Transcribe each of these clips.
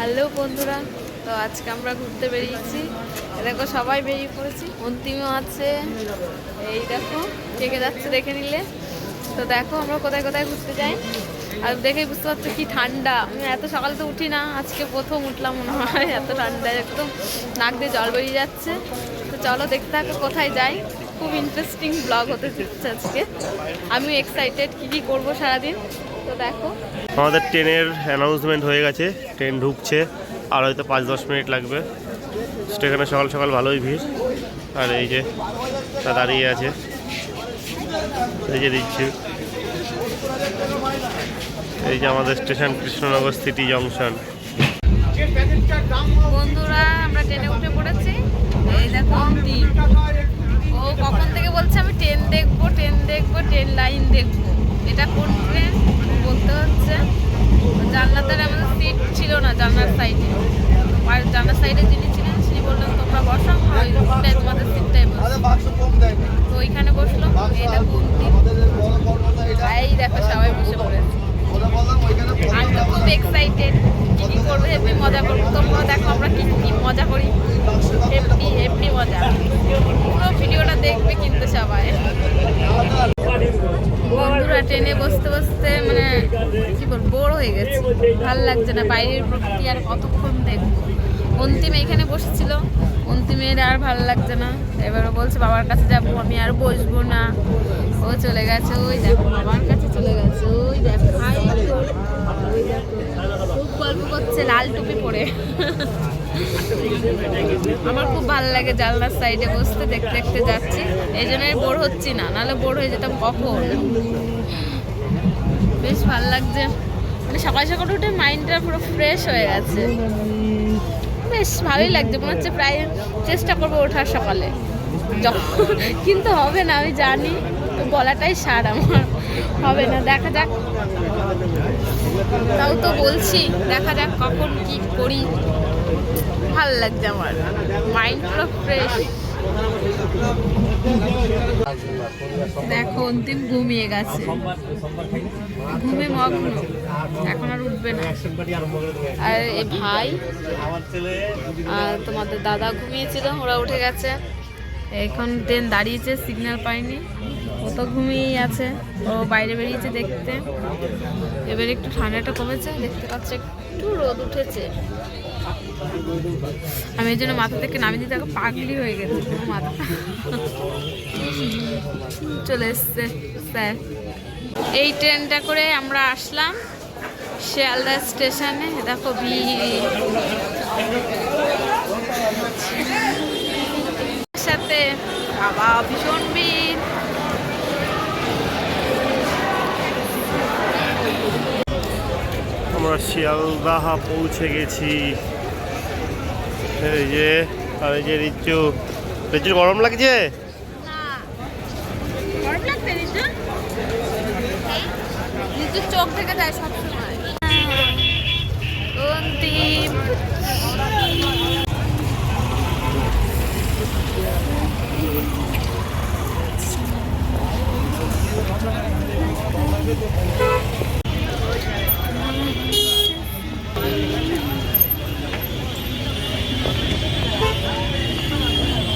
Hello বন্ধুরা, তো আজকে আমরা ঘুরতে বেরিয়েছি। দেখো সবাই বেরিয়ে পড়েছি, অন্তিমও আছে। এই দেখো কে যাচ্ছে দেখে নিলে। তো দেখো আমরা কোথায় কোথায় ঘুরতে যাই, আর দেখেই বুঝতে পারছো কি ঠান্ডা। আমি এত সকালে তো উঠি না, আজকে প্রথম উঠলাম মনে হয়। এত ঠান্ডা, একদম নাক দিয়ে জল বেরিয়ে যাচ্ছে। তো চলো দেখতে থাকো কোথায় যাই। খুব ইন্টারেস্টিং ব্লগ হতে চলেছে আজকে। আমি এক্সাইটেড কী কী করবো সারাদিন। তো দেখো আমাদের ট্রেনের অ্যানাউন্সমেন্ট হয়ে গেছে, ট্রেন ঢুকছে, আর হয়তো 5-10 মিনিট লাগবে। স্টেশনে সকাল সকাল ভালোই ভিড়। আর এই যে দাঁড়িয়ে আছে, এই যে দিচ্ছি, এই যে আমাদের স্টেশন কৃষ্ণনগর সিটি জংশন। বন্ধুরা আমরা ট্রেনে উঠে পড়েছি। এই দেখো ও কখন থেকে বলছে আমি ট্রেন দেখবো, ট্রেন দেখবো, ট্রেন লাইন দেখবো। এটা কোন ট্রেন বলতে হচ্ছে। জানলাতে আমাদের সিট ছিল না, জানলার সাইডে। আর জানলার সাইডে যিনি ছিলেন তিনি বললেন তোমরা বসো, ওইটাই তোমাদের সিটটাই বসো। তো ওইখানে বসলো। এই দেখো এই দেখো সবাই বসে পড়েছে। আমি তো খুব এক্সাইটেড, কী কী করবো, হেভি মজা করবো। তোমরা দেখো আমরা কী কী মজা করি, হেভি হেভি মজা। পুরো ভিডিওটা দেখবে কিন্তু সবাই। বন্ধুরা ট্রেনে বসতে বসতে মানে কী বলবো, বোর হয়ে গেছে, ভাল লাগছে না। বাইরের প্রকৃতি আর কতক্ষণ দেখবো। অন্তিম এখানে বসেছিল, অন্তিমের আর ভালো লাগছে না। এবারও বলছে বাবার কাছে যাবো, আমি আর বসবো না। ও চলে গেছে, ওই দেখো বাবার কাছে চলে গেছে। ওই দেখো হাই, ওই দেখো খুব গল্প করছে লাল টুপি পরে। আমার খুব ভালো লাগে জানলার সাইডে বসতে, দেখতে দেখতে যাচ্ছি। এই জন্যই বোর হচ্ছি না, নাহলে বোর হয়ে যেতাম কখন। বেশ ভালো লাগছে, মানে সকাল সকাল উঠে মাইন্ডটা পুরো ফ্রেশ হয়ে গেছে। বেশ ভালোই লাগছে, মনে হচ্ছে প্রায় চেষ্টা করবো ওঠার সকালে, কিন্তু হবে না আমি জানি। গলাটাই সার আমার, হবে না, দেখা যাক। তাও তো বলছি দেখা যাক কখন কি করি। ভাল লাগছে আমার, মাইন্ড পুরো ফ্রেশ। দেখো অন্তিম ঘুমিয়ে গেছে, ঘুমে মগ্ন, এখন আর উঠবে না। আর এ ভাই আর তোমাদের দাদা ঘুমিয়েছিল, ওরা উঠে গেছে। এখন ট্রেন দাঁড়িয়েছে, সিগন্যাল পাইনি, ও তো ঘুমিয়েই আছে। ও বাইরে বেরিয়েছে দেখতে। এবার একটু ঠান্ডাটা কমেছে, দেখতে পাচ্ছে একটু রোদ উঠেছে। আমি এই জন্য মাথা থেকে নামিয়ে দিতে পাগলি হয়ে গেছে মাথা। চলে এসছে স্যার। এই ট্রেনটা করে আমরা আসলাম শিয়ালদা স্টেশনে। দেখো ভিড় সাথে, বাবা ভীষণ ভিড়। আমরা শিয়ালদাহা পৌঁছে গেছি। এই যে, আর এই যে রিচু, রিচুর গরম লাগছে? গরম লাগছে রিচু, রিচুর চোখ থেকে যায় সবসময়। অন্তিম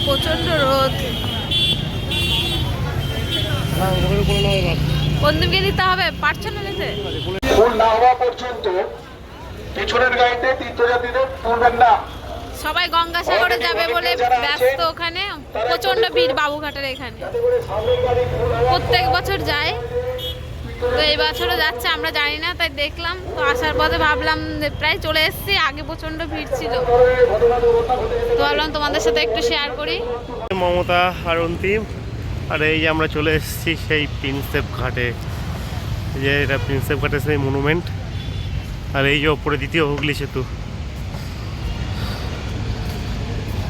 প্রচন্ড রোদ। অন্তিমকে দিতে হবে, পারছো না নিতে। ফুল না হওয়া পর্যন্ত পিছনের গাড়িতে তীর্থযাত্রীদের তুলবেন না। সবাই গঙ্গাসাগরে যাবে বলে ব্যস্ত, ওখানে প্রচন্ড ভিড় বাবুঘাটের এখানে। প্রত্যেক বছর যায়, তো এই বছরও যাচ্ছে, আমরা জানি না, তাই দেখলাম। তো আসার পথে ভাবলাম প্রায় চলে এসেছি, আগে প্রচন্ড ভিড় ছিল, তো ভাবলাম তোমাদের সাথে একটু শেয়ার করি। মমতা আর অন্তিম, আর এই যে আমরা চলে এসেছি সেই প্রিন্সেপ ঘাটে। যে এটা প্রিন্সেপ ঘাটের সেই মনুমেন্ট, আর এই যে ওপরে দ্বিতীয় হুগলি সেতু।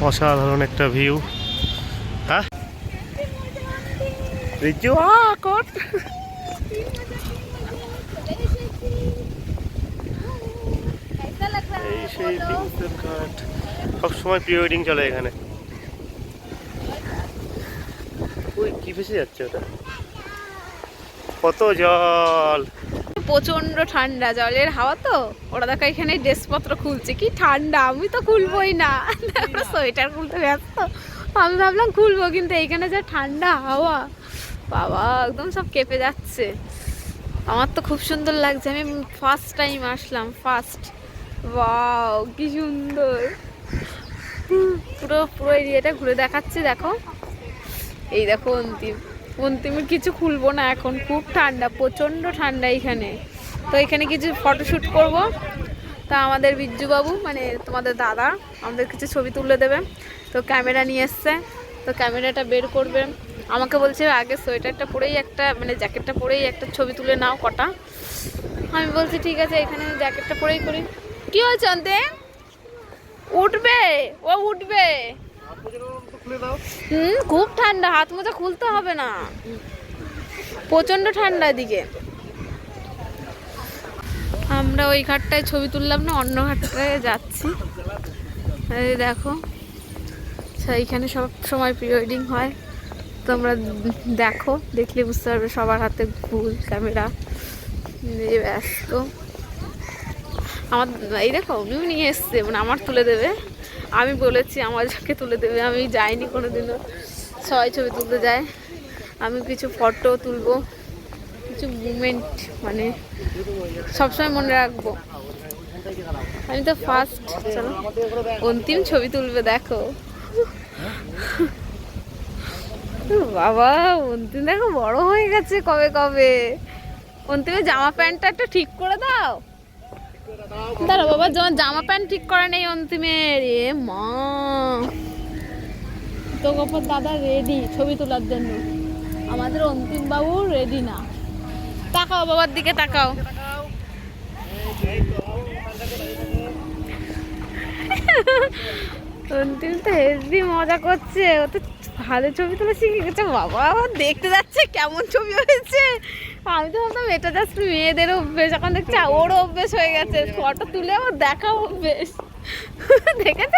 অসাধারণ একটা ভিউ। হ্যাঁ রিচু কট। এই সেই প্রিন্সেপ ঘাট, সবসময় প্রি ওয়েডিং চলে এখানে। ওই কি ভেসে যাচ্ছে ওটা, কত জল। প্রচন্ড ঠান্ডা, জলের হাওয়া তো। ওরা দেখো এখানে ড্রেসপত্র খুলছে, কি ঠান্ডা, আমি তো খুলবোই না, সোয়েটার খুলতে ব্যস্ত। আমি ভাবলাম খুলবো, কিন্তু এইখানে যা ঠান্ডা হাওয়া, বাবা একদম সব কেঁপে যাচ্ছে। আমার তো খুব সুন্দর লাগছে, আমি ফার্স্ট টাইম আসলাম, ফার্স্ট। ওয়াও কি সুন্দর, পুরো পুরো এরিয়াটা ঘুরে দেখাচ্ছি। দেখো এই দেখো অন্তিমের কিছু খুলবো না এখন, খুব ঠান্ডা, প্রচণ্ড ঠান্ডা এখানে। তো এখানে কিছু ফটোশ্যুট করব। তা আমাদের বিজ্জুবাবু মানে তোমাদের দাদা আমাদের কিছু ছবি তুলে দেবে। তো ক্যামেরা নিয়ে এসছে, তো ক্যামেরাটা বের করবে। আমাকে বলছে আগে সোয়েটারটা পরেই একটা মানে জ্যাকেটটা পরেই একটা ছবি তুলে নাও কটা। আমি বলছি ঠিক আছে, এখানে জ্যাকেটটা পরেই করি। কি হয়েছে অন্তে? উঠবে, ও উঠবে। খুব ঠান্ডা, হাত মোজা খুলতে হবে না, প্রচন্ড ঠান্ডা এদিকে। আমরা ওই ঘাটটায় ছবি তুললাম না, অন্য ঘাটটায় যাচ্ছি। এই দেখো সেইখানে সব সময় প্রি ওয়েডিং হয়, তোমরা দেখো, দেখলে বুঝতে পারবে। সবার হাতে ফুল ক্যামেরা ব্যস্ত। আমার এই দেখো উনিও নিয়ে এসছে, মানে আমার তুলে দেবে। আমি বলেছি আমার যাকে তুলে দেবে, আমি যাইনি কোনোদিনও, সবাই ছবি তুলতে যায়। আমি কিছু ফটো তুলবো, কিছু মুমেন্ট মানে সবসময় মনে রাখবো। আমি তো ফার্স্ট, চলো অন্তিম ছবি তুলবে। দেখো বাবা অন্তিম দেখো বড় হয়ে গেছে কবে কবে। অন্তিমের জামা প্যান্টটা একটু ঠিক করে দাও। দাঁড়া বাবা, যখন জামা প্যান্ট ঠিক করে নেই অন্তিমের। এ মা, তো গোপর দাদা রেডি ছবি তোলার জন্য, আমাদের অন্তিম বাবু রেডি না। তাকাও বাবার দিকে, তাকাও। অন্তিম তো হেভি মজা করছে, ও তো ভালো ছবি তোলা শিখে গেছে। বাবা দেখতে যাচ্ছে কেমন ছবি হয়েছে। আমি তো ভাবতাম এটা জাস্ট মেয়েদের অভ্যেস, এখন দেখছি ওর অভ্যেস হয়ে গেছে, ফটো তুলে ও দেখা অভ্যেস। দেখেছ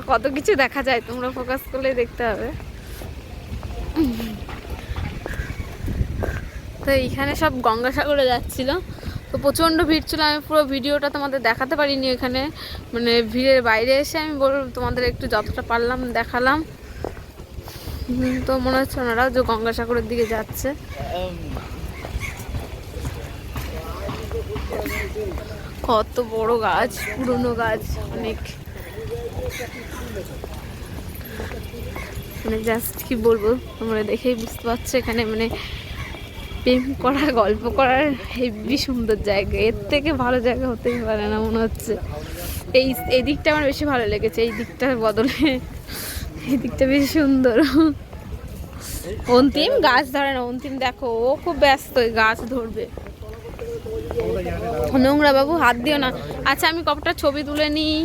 কত কিছু দেখা যায়, তোমরা ফোকাস করলে দেখতে হবে। তো এইখানে সব গঙ্গাসাগরে যাচ্ছিল, তো প্রচণ্ড ভিড় ছিল। আমি পুরো ভিডিওটা তোমাদের দেখাতে পারিনি এখানে, মানে ভিড়ের বাইরে এসে আমি তোমাদের একটু যতটা পারলাম দেখালাম। তো মনে হচ্ছে ওনারাও যে গঙ্গাসাগরের দিকে যাচ্ছে। কত বড় গাছ, পুরনো গাছ অনেক, মানে জাস্ট কি বলবো, তোমরা দেখেই বুঝতে পারছো এখানে মানে প্রেম করা, গল্প করার হেভি সুন্দর জায়গা। এর থেকে ভালো জায়গা হতেই পারে না মনে হচ্ছে। এই দিকটা আমার বেশি ভালো লেগেছে, এই দিকটার বদলে এই দিকটা বেশি সুন্দর। অন্তিম গাছ ধরে না, অন্তিম দেখো ও খুব ব্যস্ত, গাছ ধরবে। নোংরা বাবু, হাত দিও না। আচ্ছা আমি কতটা ছবি তুলে নিই।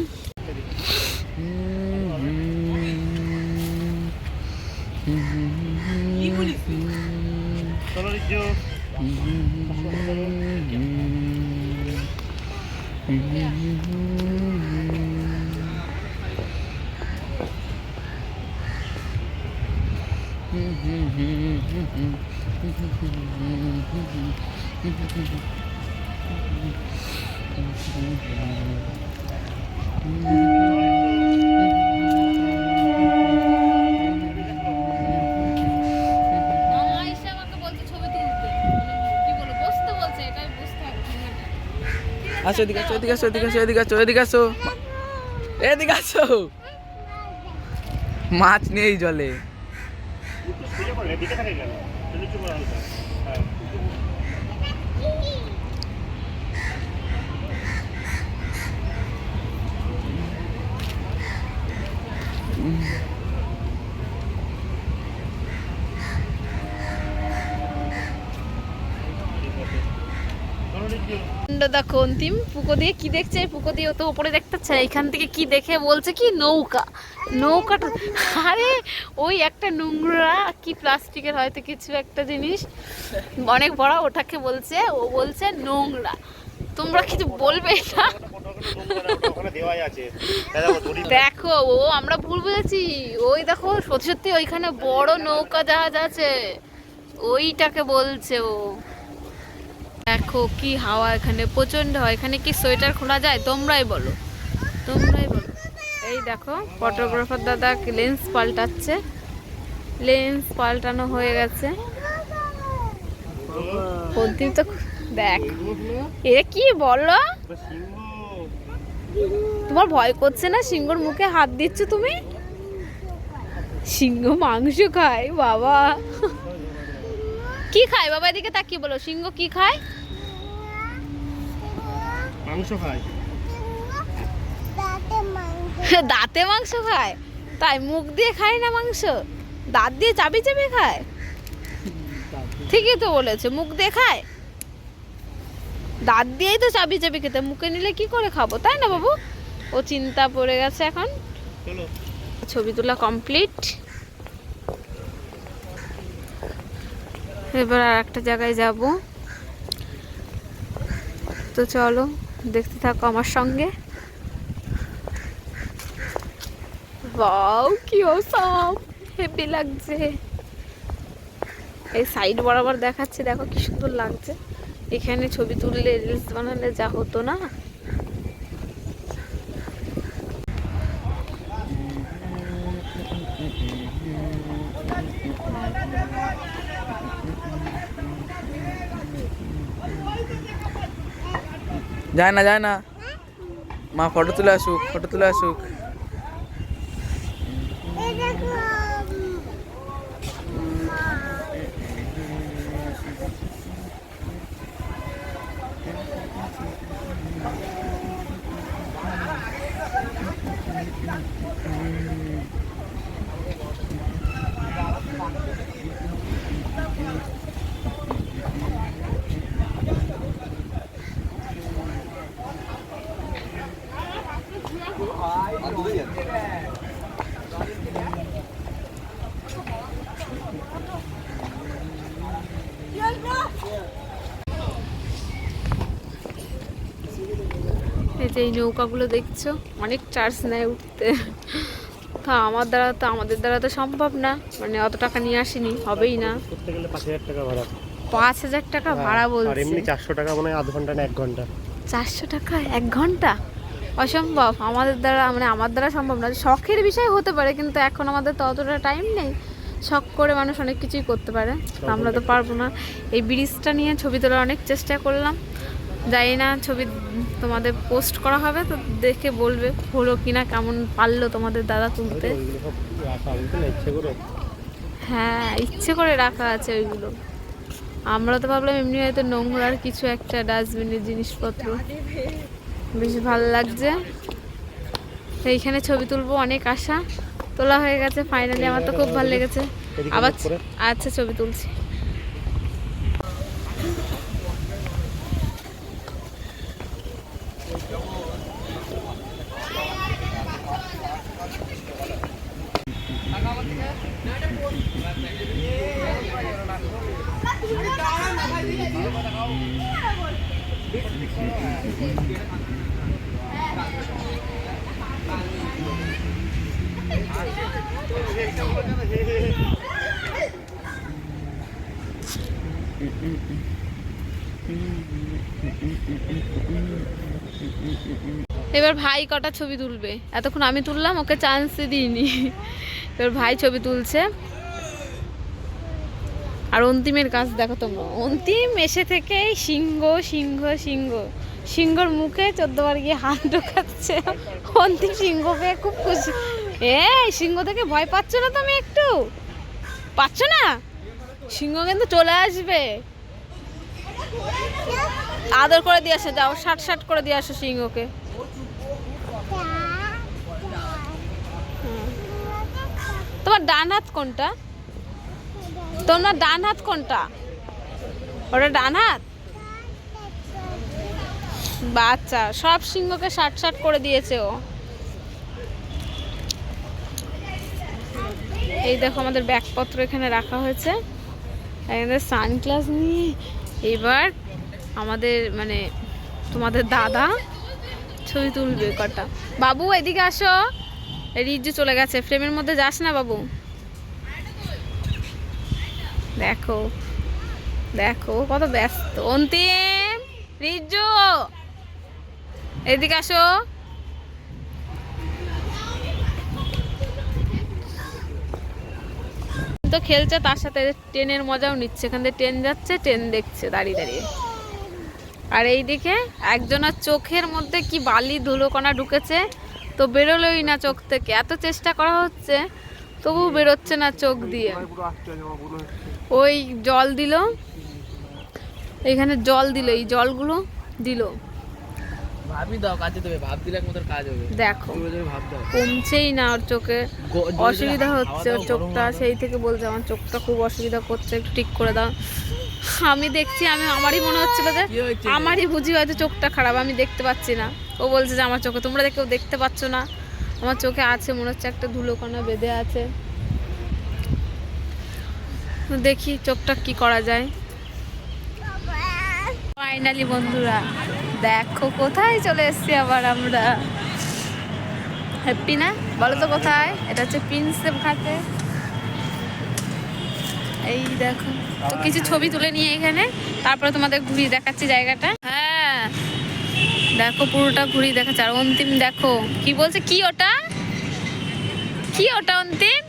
আসো এদিকে, আসো এদিকে, আসো এদিকে, আসো এদিকে, আসো এদিকে, আসো এদিকে, আসো। মাছ নেই জলে। দেখো অন্তিম পুকো দিয়ে কি দেখছে, পুকো দিয়ে তো উপরে দেখতেছে, এখান থেকে কি দেখে বলছে কি নৌকা। নৌকাটা আরে ওই একটা নোংরা কি প্লাস্টিকের হয়তো কিছু একটা জিনিস অনেক বড়, ওটাকে বলছে, ও বলছে নোংরা। তোমরা কিছু বলবে না। দেখো ও আমরা ভুল বুঝেছি, ওই দেখো সত্যি সত্যি ওইখানে বড় নৌকা জাহাজ আছে, ওইটাকে বলছে ও। দেখো কি হাওয়া, এখানে প্রচন্ড হয়। এখানে কি সোয়েটার খোলা যায়? তোমরাই বলো, তোমরাই বলো। এই দেখো ফটোগ্রাফার দাদা লেন্স পাল্টাচ্ছে, লেন্স পাল্টানো হয়ে গেছে। অন্তিম তো দেখ, এ কি বলো? তোমার ভয় করছে না? সিংহর মুখে হাত দিচ্ছ তুমি? সিংহ মাংস খায় বাবা। কি খায় বাবা? এদিকে তাকিয়ে বলো, সিংহ কি খায়? মাংস খায়। দাঁতে মাংস খায়? তাই মুখ দিয়ে খায় না মাংস, দাঁত দিয়ে চাবি চাবি খায়। ঠিকই তো বলেছে, মুখ দিয়ে খায়। দাঁত দিয়েই তো চাবি চাবি খেতে, মুখে নিলে কি করে খাবো, তাই না বাবু? ও চিন্তা পড়ে গেছে এখন। ছবি তোলা কমপ্লিট। এবার আর একটা জায়গায় যাব, তো চলো দেখতে থাকো আমার সঙ্গে। ওয়াও কি অসাম, হেভি লাগছে। এই সাইড বরাবর দেখাচ্ছে, দেখো কি সুন্দর লাগছে। এখানে ছবি তুললে রিলস বানালে যা হতো না। যায় না, যায় না, মা ফটো তুলে আসুক, ফটো তুলে আসুক। এই যে এই নৌকাগুলো দেখছো, অনেক চার্জ নেয় উঠতে। তা আমাদের দ্বারা তো সম্ভব না, মানে অত টাকা নিয়ে আসিনি, হবেই না। করতে গেলে 5,000 টাকা ভাড়া। 5,000 টাকা ভাড়া আর বলছে। এমনি 400 টাকা মনে হয় আধ ঘন্টা না 1 ঘন্টা। 400 টাকা 1 ঘন্টা? অসম্ভব আমাদের দ্বারা, মানে আমার দ্বারা সম্ভব না। শখের বিষয় হতে পারে, কিন্তু এখন আমাদের তো অতটা টাইম নেই। শখ করে মানুষ অনেক কিছুই করতে পারে, আমরা তো পারবো না। এই ব্রিজটা নিয়ে ছবি তোলার অনেক চেষ্টা করলাম, জানি না ছবি তোমাদের পোস্ট করা হবে, তো দেখে বলবে হলো কিনা, কেমন পারলো তোমাদের দাদা তুলতে। ওইগুলো সব রাখা হয়েছে না ইচ্ছে করে? হ্যাঁ, ইচ্ছে করে রাখা আছে ওইগুলো। আমরা তো ভাবলাম এমনি হয়তো নোংরার কিছু একটা ডাস্টবিনের জিনিসপত্র। বেশ ভালো লাগছে। এইখানে ছবি তুলবো অনেক আশা, তোলা হয়ে গেছে ফাইনালি। আমার তো খুব ভালো লেগেছে। আবার আচ্ছা ছবি তুলছি। এবার ভাই কটা ছবি তুলবে, এতক্ষণ আমি তুললাম, ওকে চান্সই দিইনি। এবার ভাই ছবি তুলছে। আর অন্তিমের কাজ দেখো তোমরা, অন্তিম এসে থেকে সিংহ সিংহ সিংহ, সিংহর মুখে 14 বার গিয়ে হাত ঢোকাচ্ছে। অন্তিম সিংহ পেয়ে খুব খুশি। সিংহ থেকে ভয় পাচ্ছ না তুমি? একটু পাচ্ছ না? সিংহ কিন্তু চলে আসবে। আদর করে দিয়ে আসো, যাও শাট করে দিয়ে আসো সিংহকে। তোমার ডান হাত কোনটা? তোমার ডান হাত কোনটা? ওটা ডান হাত? বাচ্চা সব সিংহকে শাট করে দিয়েছে ও। এই দেখো আমাদের ব্যাগপত্র এখানে রাখা হয়েছে। এখানে সানগ্লাস নিয়ে এবার আমাদের মানে তোমাদের দাদা ছবি তুলবে কটা। বাবু এদিকে আসো, রিজু চলে গেছে, ফ্রেমের মধ্যে যাস না বাবু। দেখো দেখো কত ব্যস্ত। অন্তিম, রিজু এদিকে আসো। তো খেলছে, তার সাথে ট্রেনের মজাও নিচ্ছে। এখান থেকে ট্রেন যাচ্ছে, ট্রেন দেখছে দাঁড়িয়ে দাঁড়িয়ে। আর এইদিকে একজনের চোখের মধ্যে কি বালি ধুলোকণা ঢুকেছে, তো বেরোলোই না চোখ থেকে। এত চেষ্টা করা হচ্ছে তবু বেরোচ্ছে না চোখ দিয়ে। ওই জল দিল, এখানে জল দিল, এই জলগুলো দিল। ভাবি দাও, কাজে দেবে, ভাব দিলে একমাত্র কাজ হবে। দেখো ভাব দাও, কমছেই না ওর চোখে, অসুবিধা হচ্ছে ওর চোখটা। সেই থেকে বলছে আমার চোখটা খুব অসুবিধা করছে, একটু ঠিক করে দাও। আমি দেখছি, আমারই মনে হচ্ছিল যে আমারই বুঝি হয়তো চোখটা খারাপ, আমি দেখতে পাচ্ছি না। ও বলছে যে আমার চোখে, তোমরা কেউ দেখতে পাচ্ছ না, আমার চোখে আছে মনে হচ্ছে একটা ধুলোকণা বেঁধে আছে। দেখি চোখটা কি করা যায়। ফাইনালি বন্ধুরা দেখো কোথায় চলে এসেছি আবার আমরা। হ্যাপি না? বলো তো কোথায়? এটা হচ্ছে প্রিন্সেপ ঘাটে। এই দেখো, তো কিছু ছবি তুলে নিয়ে এখানে, তারপরে তোমাদের ঘুরিয়ে দেখাচ্ছি জায়গাটা। হ্যাঁ দেখো পুরোটা ঘুরিয়ে দেখাচ্ছে। আর অন্তিম দেখো কি বলছে, কি ওটা, কি ওটা অন্তিম?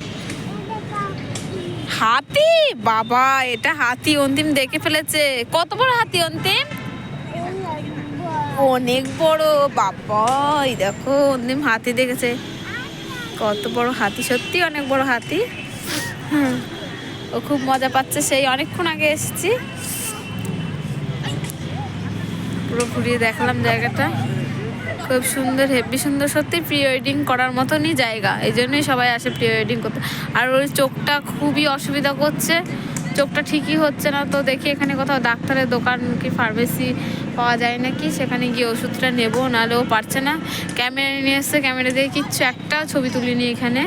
হাতি? বাবা এটা হাতি, অন্তিম দেখে ফেলেছে। কত বড় হাতি অন্তিম? অনেক বড় বাবা। এই দেখো অন্তিম হাতি দেখেছে, কত বড় হাতি, সত্যি অনেক বড় হাতি। ও খুব মজা পাচ্ছে, সেই অনেকক্ষণ আগে এসেছি। পুরো ঘুরিয়ে দেখলাম জায়গাটা, খুব সুন্দর, হেভি সুন্দর, সত্যি প্রি ওয়েডিং করার মতনই জায়গা। এই জন্যই সবাই আসে প্রি ওয়েডিং করতে। আর ওই চোখটা খুবই অসুবিধা করছে, চোখটা ঠিকই হচ্ছে না। তো দেখি এখানে কোথাও ডাক্তারের দোকান কি ফার্মেসি পাওয়া যায় নাকি, সেখানে গিয়ে ওষুধটা নেবো, নাহলেও পারছে না। ক্যামেরা নিয়ে এসছে, ক্যামেরা দিয়ে কিচ্ছু একটাও ছবি তুলিনি এখানে।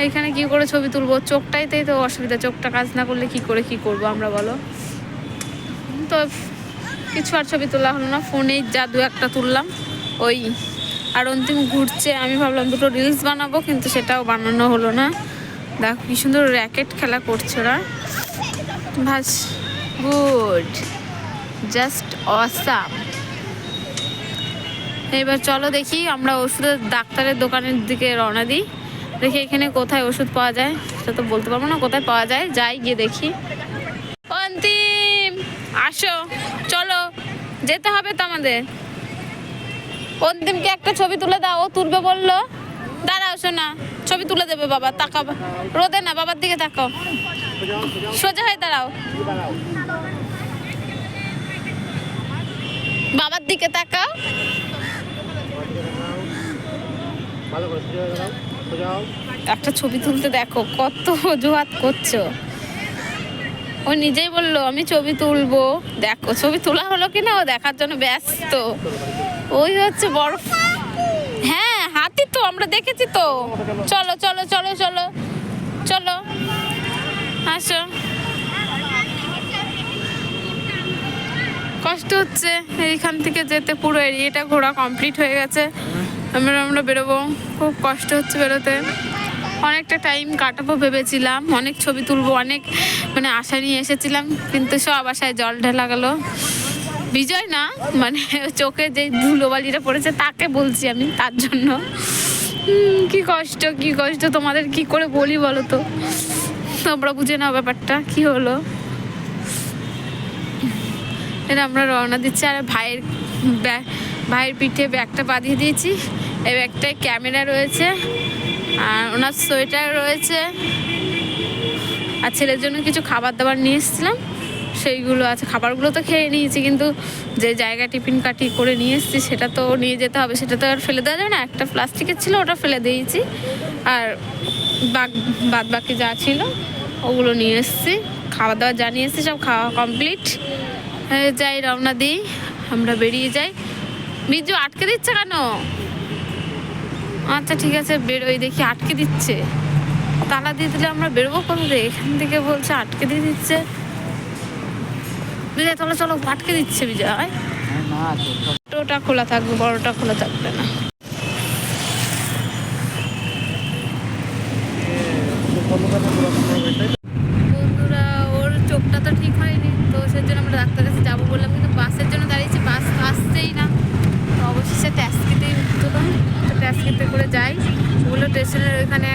এইখানে কি করে ছবি তুলবো, চোখটাইতেই তো অসুবিধা, চোখটা কাজ না করলে কি করে কি করবো আমরা বলো। তো কিছু আর ছবি তোলা হলো না, ফোনেই যা দু একটা তুললাম ওই। আর অন্তিম ঘুরছে, আমি ভাবলাম দুটো রিলস বানাবো, কিন্তু সেটাও বানানো হলো না। দেখো কি সুন্দর র্যাকেট খেলা করছে ওরা, ভাস গুড, জাস্ট অসাম। এবার চলো দেখি আমরা ওষুধের ডাক্তারের দোকানের দিকে রওনা দিই। দেখি এখানে কোথায় ওষুধ পাওয়া যায়, সেটা তো বলতে পারবো না কোথায় পাওয়া যায়, যাই গিয়ে দেখি। অন্তিম আসো, চলো যেতে হবে তো আমাদের। অন্তিমকে একটা ছবি তুলে দাও, ও তুলবে বললো। দাঁড়াও শোনা, ছবি তুলে দেবে বাবা, তাকাও রোদে না, বাবার দিকে তাকাও, সোজা হয়ে দাঁড়াও, বাবার দিকে তাকাও। একটা ছবি তুলতে দেখো কত অজুহাত করছো। ও নিজেই বললো আমি ছবি তুলবো, দেখো ছবি তোলা হলো কিনা ও দেখার জন্য ব্যস্ত। ওই হচ্ছে বড়, হ্যাঁ হাতি তো আমরা দেখেছি তো। চলো চলো চলো চলো চলো আসো। কষ্ট হচ্ছে এইখান থেকে যেতে, পুরো এরিয়াটা ঘোরা কমপ্লিট হয়ে গেছে, আমরা বেরোবো, খুব কষ্ট হচ্ছে বেরোতে। অনেকটা টাইম কাটাবো ভেবেছিলাম, অনেক ছবি তুলবো, অনেক মানে আশা নিয়ে এসেছিলাম, কিন্তু সব আশায় জল ঢেলা গেল। বিজয় না, মানে চোখে যে ধুলোবালিটা পড়েছে তাকে বলছি আমি, তার জন্য। কি কষ্ট, কি কষ্ট, তোমাদের কি করে বলি বলো তো, তোমরা বুঝে নাও ব্যাপারটা কি হলো। এটা আমরা রওনা দিচ্ছি। আর ভাইয়ের পিঠে ব্যাগটা বাঁধিয়ে দিয়েছি, এই ব্যাগটায় ক্যামেরা রয়েছে, আর ওনার সোয়েটার রয়েছে, আর ছেলের জন্য কিছু খাবার দাবার নিয়ে এসেছিলাম, সেইগুলো আছে। খাবারগুলো তো খেয়ে নিয়েছি, কিন্তু যে জায়গায় টিফিন কাটি করে নিয়ে এসেছি সেটা তো নিয়ে যেতে হবে, সেটা তো আর ফেলে দেওয়া যাবে না। একটা প্লাস্টিকের ছিল, ওটা ফেলে দিয়েছি, আর বাদ বাকি যা ছিল ওগুলো নিয়ে এসেছি। খাবার দাবার যা নিয়ে এসেছি সব খাওয়া কমপ্লিট। যাই রওনা দিই, আমরা বেরিয়ে যাই। বিজু আটকে দিচ্ছে কেন? আচ্ছা ঠিক আছে বেরোই, দেখি আটকে দিচ্ছে, তালা দিয়ে দিলে আমরা বেরোবো কোথা থেকে? এখান থেকে বলছে আটকে দিয়ে দিচ্ছে। বিজয় চলো চলো, আটকে দিচ্ছে বিজয়। ছোটটা খোলা থাকবে, বড়টা খোলা থাকবে না। বন্ধুরা ওর চোখটা তো ঠিক হয়নি, তো ডাক্তার কাছে যাবো বললাম, কিন্তু বাসের জন্য দাঁড়িয়েছি, বাস তো আসছেই না। তো অবশেষে ট্যাক্সিতেই উঠলাম। তো ট্যাক্সিতে করে যাই, ওগুলো স্টেশনের ওইখানে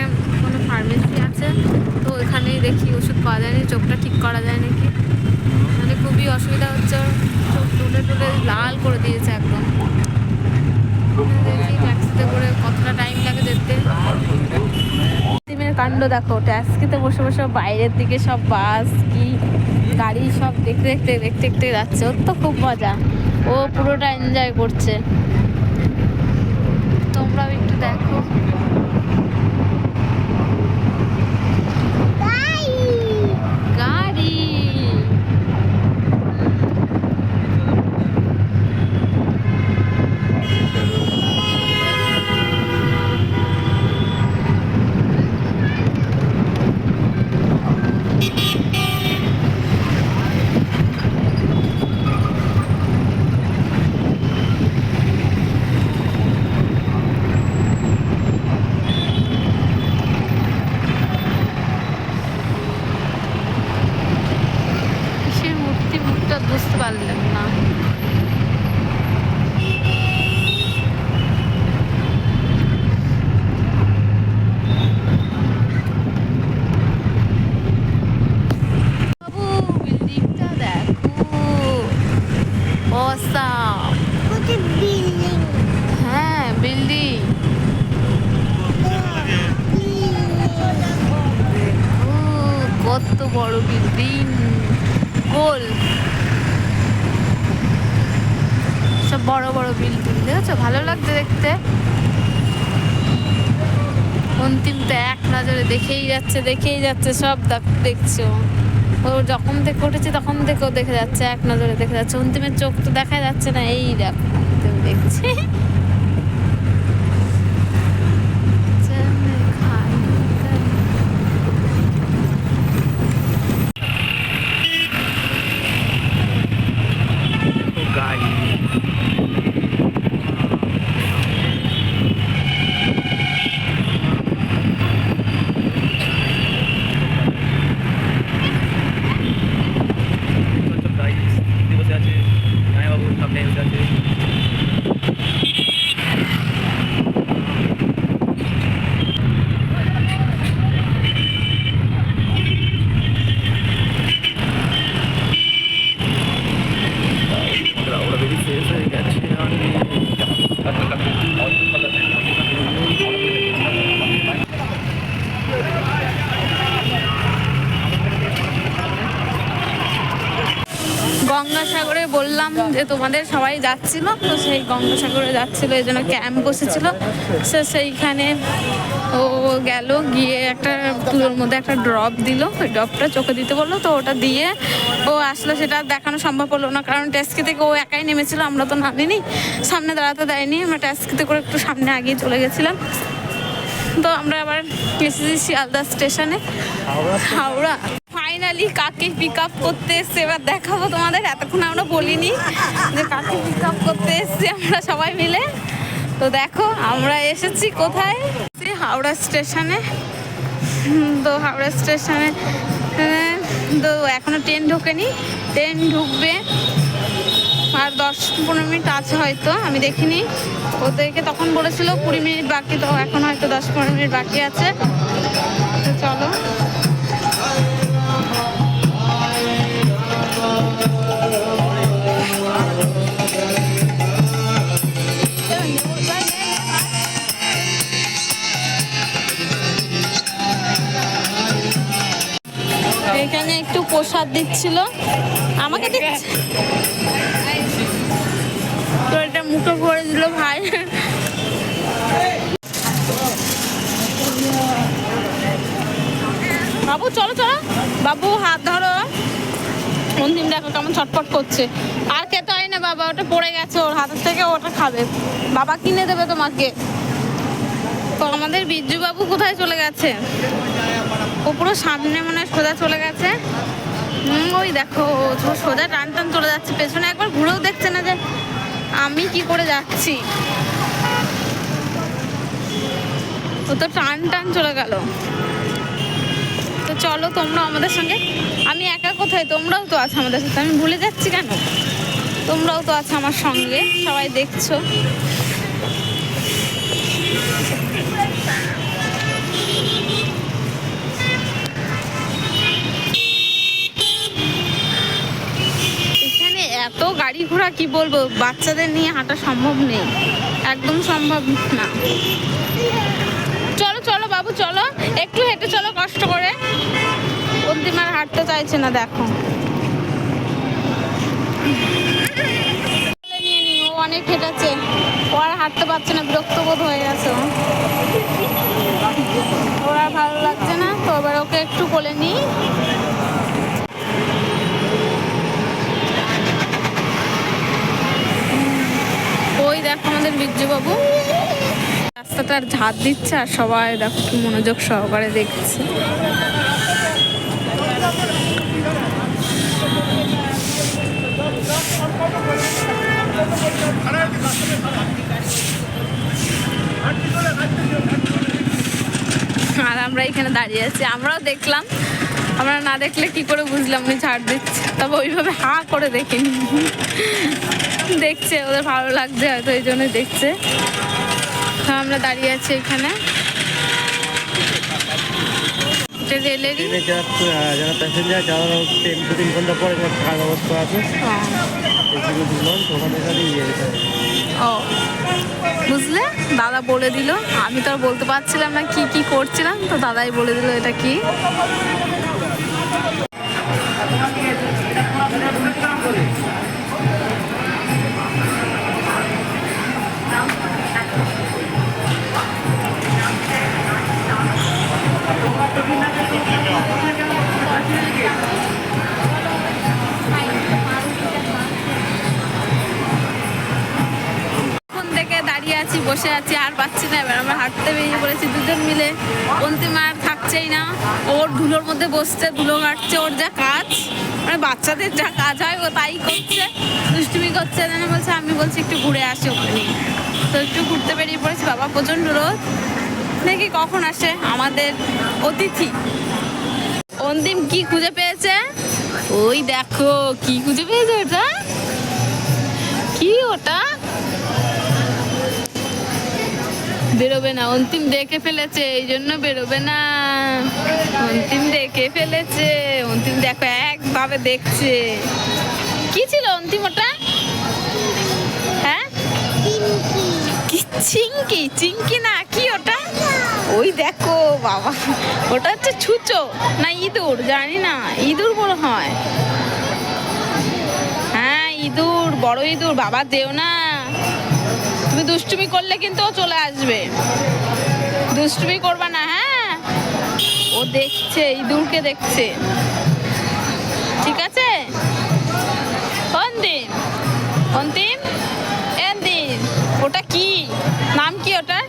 কোনো ফার্মেসি আছে, তো ওইখানেই দেখি ওষুধ পাওয়া যায়নি, চোখটা ঠিক করা যায় নাকি। মানে খুবই অসুবিধা হচ্ছে, চোখ তুলে তুলে লাল করে দিয়েছে একদম। দেখি ট্যাক্সিতে করে কতটা টাইম লাগে যেতে। কাণ্ড দেখো, ট্যাক্সিতে বসে বসে বাইরের দিকে সব বাস কি গাড়ি সব দেখতে দেখতে দেখতে দেখতে যাচ্ছে। ওর তো খুব মজা, ও পুরোটা এনজয় করছে। তোমরাও একটু দেখো। গাড়ি কিসের মূর্তি, মুখটা বুঝতে পারলাম না। বাবু বিল্ডিংটা দেখো, অসাম। হ্যাঁ বিল্ডিং, কত বড় বিল্ডিং, গোল সব বড় বড় বিল্ডিং দেখেছো, ভালো লাগছে দেখতে। অন্তিমটা এক নজরে দেখেই যাচ্ছে সব দেখছো। ও যখন থেকে উঠেছে তখন থেকেও দেখে যাচ্ছে, এক নজরে দেখে যাচ্ছে। অন্তিমের চোখ তো দেখা যাচ্ছে না, এই দেখো অন্তিম দেখছি। বসে আছে, জামাইবাবু সামনে বসে আছে। ওরা বেশি শেষ হয়ে গেছে। গঙ্গাসাগরে বললাম যে তোমাদের সবাই যাচ্ছিল, তো সেই গঙ্গাসাগরে যাচ্ছিল, এই জন্য ক্যাম্প বসেছিল। সেইখানে ও গেল, গিয়ে একটা তুলোর মধ্যে একটা ড্রপ দিল, ওই ড্রপটা চোখে দিতে বললো, তো ওটা দিয়ে ও আসলো। সেটা দেখানো সম্ভব হলো না, কারণ ট্যাক্সি থেকে ও একাই নেমেছিল, আমরা তো নামিনি, সামনে দাঁড়াতে দেয়নি। আমরা ট্যাক্সিতে করে একটু সামনে আগিয়ে চলে গেছিলাম। তো আমরা আবার এসেছি শিয়ালদা স্টেশনে, হাওড়া। ফাইনালি কাকে পিক আপ করতে এসছে এবার দেখাবো তোমাদের। এতক্ষণ আমরা বলিনি যে কাকে পিক আপ করতে এসছি আমরা সবাই মিলে। তো দেখো আমরা এসেছি কোথায়, হাওড়া স্টেশনে। তো হাওড়া স্টেশনে তো এখনো ট্রেন ঢোকেনি, ট্রেন ঢুকবে আর 10-15 মিনিট আছে হয়তো, আমি দেখিনি। ওদেরকে তখন বলেছিল 20 মিনিট বাকি, তো এখন হয়তো 10-15 মিনিট বাকি আছে। তো চলো। এখানে একটু প্রসাদ দিচ্ছিল, আমাকে দিচ্ছে, তো এটা মুখে ভরে দিল ভাই। বাবু চলো চলো, বাবু হাত ধরো। অন্তিম দেখো কেমন ছটফট করছে, আর খেতে হয় না বাবা, ওটা পড়ে গেছে ওর হাতের থেকে, ওটা খাবে, বাবা কিনে দেবে তোমাকে। তো আমাদের বিজ্জু বাবু কোথায় চলে গেছে, ও পুরো সামনে মনে হয় সোজা চলে গেছে। ওই দেখো সোজা টান টান চলে যাচ্ছে, পেছনে একবার ঘুরেও দেখছে না যে আমি কি করে যাচ্ছি। ও তো টান টান চলে গেল। তো চলো তোমরা আমাদের সঙ্গে। আমি একা কোথায়, তোমরাও তো আছো আমাদের সাথে, আমি ভুলে যাচ্ছি কেন? তোমরাও তো আছো আমার সঙ্গে, সবাই দেখছো। এখানে এত গাড়ি ঘোড়া, কি বলবো, বাচ্চাদের নিয়ে হাঁটা সম্ভব নেই, একদম সম্ভব না। চলো চলো বাবু চলো, একটু হেঁটে চলো কষ্ট করে। অন্তিম আর হাঁটতে চাইছে না, দেখো। নিয়ে নি, ও অনেক হেঁটেছে, ও আর হাঁটতে পারছে না, বিরক্ত বোধ হয়ে গেছে ও। ওর আর ভালো লাগছে না, তো এবার ওকে একটু কোলে নিই। ওই দেখো আমাদের বীর্যবাবু রাস্তাটার ঝাঁট দিচ্ছে, আর সবাই দেখো কি মনোযোগ সহকারে দেখছে। আর আমরা এখানে দাঁড়িয়ে আছি, আমরাও দেখলাম, আমরা না দেখলে কি করে বুঝলাম উনি ঝাড় দিচ্ছে, তবে ওইভাবে হা করে দেখিনি। দেখছে, ওদের ভালো লাগছে হয়তো, এই জন্যই দেখছে। আমরা দাঁড়িয়ে আছি এখানে রেলেরই। যারা প্যাসেঞ্জার, যারা 3 ঘন্টা পরে থাকার ব্যবস্থা আছে, ও বুঝলে, দাদা বলে দিল, আমি তো আর বলতে পারছিলাম না কি কি করছিলাম, তো দাদাই বলে দিল এটা কি। দাঁড়িয়ে আছি, বসে আছি, আর পাচ্ছি না। এবার আমরা হাঁটতে বেরিয়ে পড়েছি দুজন মিলে। অন্তিম আর থাকছেই না, ওর ধুলোর মধ্যে বসছে, ধুলো কাটছে, ওর যা কাজ, মানে বাচ্চাদের যা কাজ হয় ও তাই করছে, দুষ্টুমি করছে। যেন বলছে, আমি বলছি একটু ঘুরে আসি ওখানে, তো একটু ঘুরতে বেরিয়ে পড়েছি। বাবা প্রচণ্ড রোদ, দেখি কখন আসে আমাদের অতিথি। অন্তিম কি খুঁজে পেয়েছে, ওই দেখো কি খুঁজে পেয়েছে, ওটা কি, ওটা বেরোবে না। অন্তিম দেখে ফেলেছে, এই জন্য বেরোবে না। অন্তিম দেখে ফেলেছে, অন্তিম দেখো একভাবে দেখছে। কি ছিল অন্তিম ওটা? হ্যাঁ, চিংকি, চিংকি না কি ওটা? ওই দেখো বাবা, ওটা হচ্ছে ছুঁচো না ইঁদুর, জানি না, ইঁদুর বড় হয়। হ্যাঁ ইঁদুর, বড় ইঁদুর। বাবা দেও না, তুমি দুষ্টুমি করলে কিন্তু ও চলে আসবে, দুষ্টুমি করবা না। হ্যাঁ, ও দেখছে, ইঁদুরকে দেখছে, ঠিক আছে? অন্তিম, অন্তিম, অন্তিম, ওটা কি, নাম কি ওটা?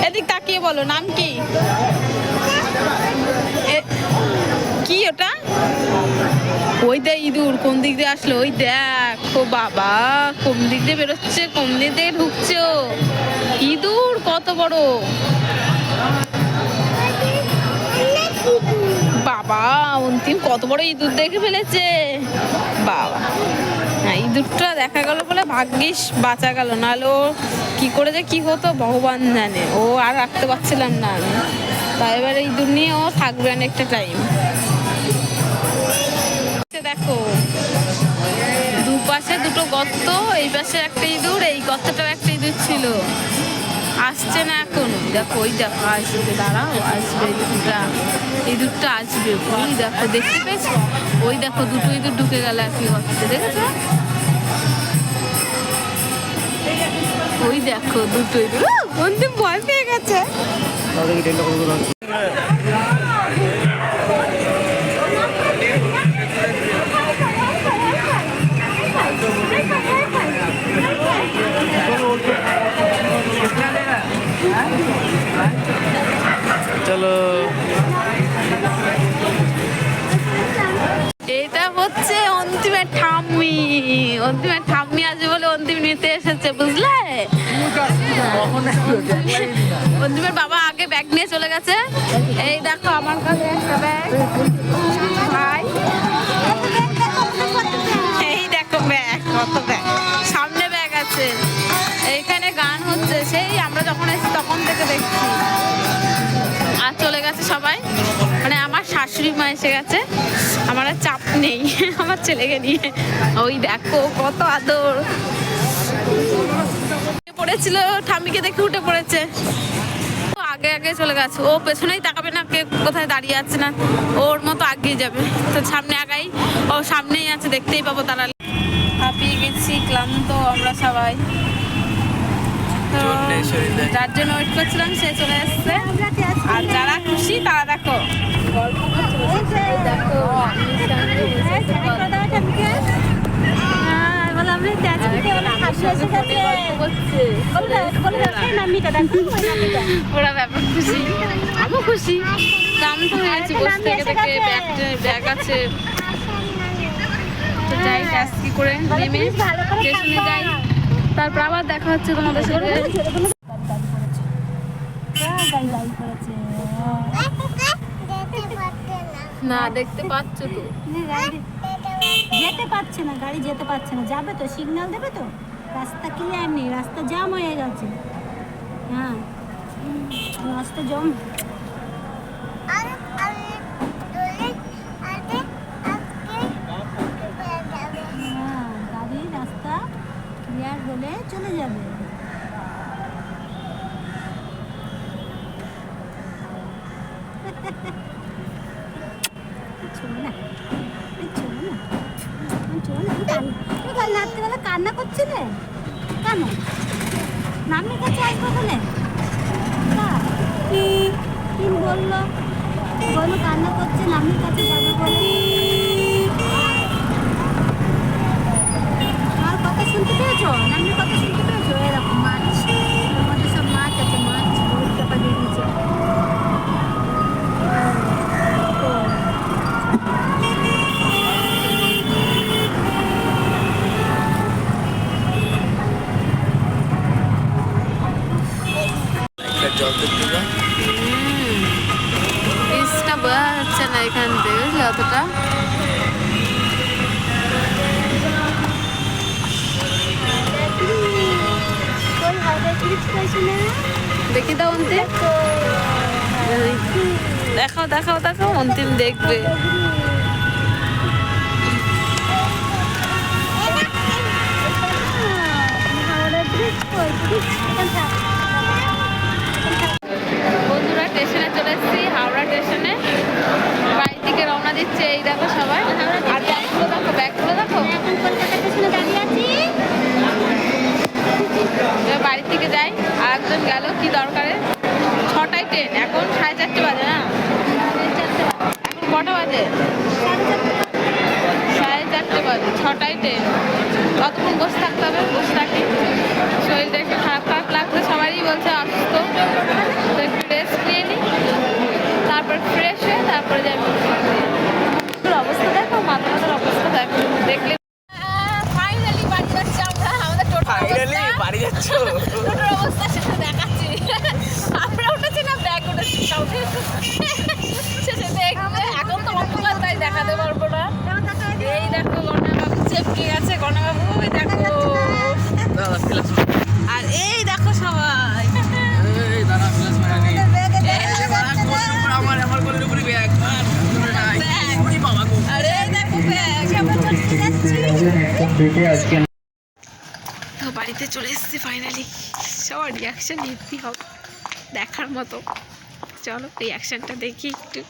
এদিক তাকিয়ে বলো, নাম কি? কি ওটা? ওই দেখ ইঁদুর কোন দিক দিয়ে আসলো, ওই দেখো বাবা কোন দিক দিয়ে বেরোচ্ছে, কোন দিক দিয়ে ঢুকছে। ও ইঁদুর কত বড় বাবা, অন্তিম কত বড় ইঁদুর দেখে ফেলেছে বাবা। হ্যাঁ, ইঁদুরটা দেখা গেল বলে ভাগ্যিস বাঁচা গেল, নাহলে ও কি করে যে কি হতো ভগবান জানে। ও আর রাখতে পারছিলাম না আমি, তাই এবারে ইঁদুর নিয়ে ও থাকবে অনেকটা টাইম। দেখো দুপাশে দুটো গর্ত, এই পাশে একটা ইঁদুর, এই গর্তটাও একটা ইঁদুর ছিল, আসছে না এখন। দেখো ওই দেখো আসবে, দাঁড়াও আসবে, ইঁদুরটা আসবে। ওই দেখো, দেখতে পেয়েছো? ওই দেখো দুটো ইঁদুর ঢুকে গেল একই গর্তে, দেখেছো? ওই দেখো দুটো ইঁদুর। অন্তিম ভয় পেয়ে গেছে। চলো, এটা হচ্ছে অন্তিমের ঠাম্মি, অন্তিমের ঠাম্মি আছে বলে অন্তিম নিতে এসেছে, বুঝলে? অন্তিমের বাবা আগে ব্যাগ নিয়ে চলে গেছে। এই দেখো আমার কাছে একটা ব্যাগ, কত ব্যাগ, সামনে ব্যাগ আছে। এইখানে গান হচ্ছে, সেই আমরা যখন এসেছি তখন থেকে দেখছি। আর চলে গেছে সবাই, মানে আমার শাশুড়ি মা এসে গেছে, আমার আর চাপ নেই আমার ছেলেকে নিয়ে। ওই দেখো কত আদর, পড়েছিল ঠাম্মিকে দেখে উঠে পড়েছে, আগে আগে চলে গেছে। ও পেছনেই তাকাবে না কে কোথায় দাঁড়িয়ে আছে না, ওর মতো আগিয়ে যাবে। তো সামনে আগাই, ও সামনেই আছে, দেখতেই পাবো তারা। হাঁপিয়ে গেছি, ক্লান্ত আমরা সবাই। তো যার জন্য ওয়েট করছিলাম সে চলে এসছে, আর যারা খুশি তারা দেখো গল্প করছে। দেখো ওরা ব্যাপার খুশি, আমিও খুশি। ক্লান্ত হয়ে গেছি বসে থেকে থেকে, ব্যাগ আছে। তো যাই ট্যাক্সি করে নেমে স্টেশনে যাই, তারপর আবার দেখা হচ্ছে তোমাদের সাথে। না দেখতে পাচ্ছ তো, যেতে পারছে না, গাড়ি যেতে পারছে না। যাবে তো, সিগন্যাল দেবে তো, রাস্তা ক্লিয়ার নেই, রাস্তা জ্যাম হয়ে গেছে। হ্যাঁ, রাস্তা জ্যাম। গাড়ি রাস্তা ক্লিয়ার হলে চলে যাবে। রাত্রিবেলা কান্না করছিলে কেন? নামের কাছে আসবো বলে কি বললো? বললো কান্না করছে, নামের কাছে যাবে বলে। আমার কথা শুনতে পেয়েছো? নামের কথা শুনতে পেয়েছো? এরকম মাছ, আমাদের সব মাছ আছে, মাছ বহুত টাকা দিয়ে দিয়েছে। ইসটা বোঝা যাচ্ছে না এখান থেকে, বুঝলি অতটা। দেখি দাও অন্তিম, দেখাও দেখাও দেখাও, অন্তিম দেখবে। বন্ধুরা স্টেশনে চলে এসেছি, হাওড়া স্টেশনে। বাড়ির দিকে রওনা দিচ্ছে, এই দেখো সবাই। আর ব্যাগগুলো দেখো, ব্যাগগুলো দেখো। এখন কলকাতা স্টেশনে দাঁড়িয়ে আছি। এবার বাড়ির থেকে যাই। আর একজন গেল কি দরকারে, 6টায় ট্রেন, এখন 4:30 বাজে না, এখন কটা বাজে? 4:30 বাজে, 6টায় ট্রেন। কতক্ষণ বসে থাকতে হবে, বসে থাকি। শরীরটা একটু খারাপ খারাপ লাগছে, সবারই বলছে অসুস্থ, তো একটু রেস্ট নিয়ে নিই, তারপর ফ্রেশ হয়ে তারপরে যাই। অবস্থা দেখো, মাথা মাথার অবস্থা দেখো, দেখলে। ফাইনালি বাড়ি যাচ্ছি আমরা, আমাদের টোটোর অবস্থা সেটা দেখাচ্ছি। আমরা উঠেছি না, ব্যাগ উঠেছি কাউকে, সেটা দেখবে। এখন তো অন্ধকার, তাই দেখাতে পারবো না। এই দেখো গণাবাবু চেপকে গেছে, গণাবাবু ওই দেখো। আর এই দেখো সবাই, আর এই দেখো ব্যাগ। তো বাড়িতে চলে এসেছি ফাইনালি, সবার রিয়াকশন নিতে হবে দেখার মতো। চলো রিয়াকশনটা দেখি একটু।